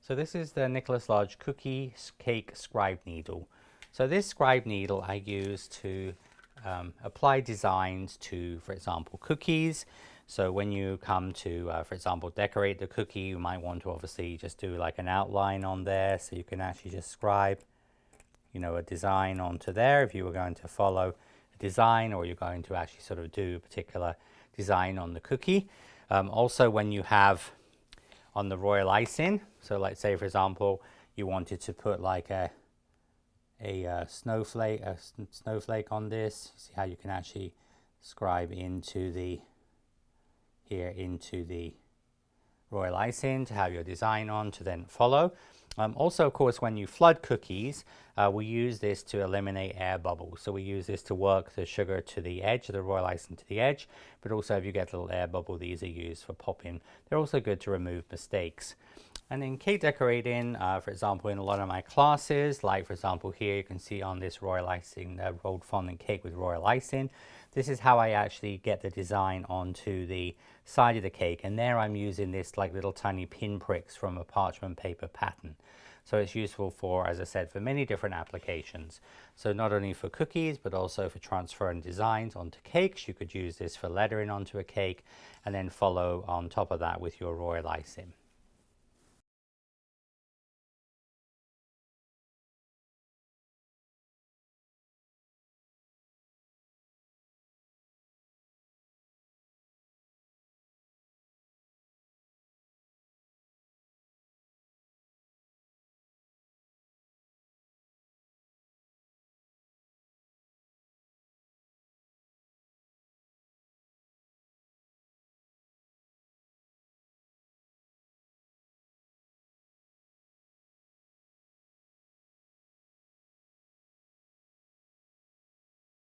So this is the Nicholas Lodge Cookie Cake Scribe Needle. So this Scribe Needle I use to apply designs to, for example, cookies. So when you come to, for example, decorate the cookie, you might want to obviously just do like an outline on there, so you can actually just scribe, you know, a design onto there if you were going to follow a design, or you're going to actually sort of do a particular design on the cookie. Also, when you have on the royal icing, so let's say for example you wanted to put like a snowflake on this, see how you can actually scribe into the royal icing to have your design on to then follow. Also, of course, when you flood cookies, we use this to eliminate air bubbles. So we use this to work the sugar to the edge, the royal icing to the edge, but also if you get a little air bubble, these are used for popping. They're also good to remove mistakes. And in cake decorating, for example, in a lot of my classes, like for example here, you can see on this royal icing, rolled fondant cake with royal icing. This is how I actually get the design onto the side of the cake, and there I'm using this like little tiny pin pricks from a parchment paper pattern. So it's useful for, as I said, for many different applications. So not only for cookies, but also for transferring designs onto cakes. You could use this for lettering onto a cake and then follow on top of that with your royal icing.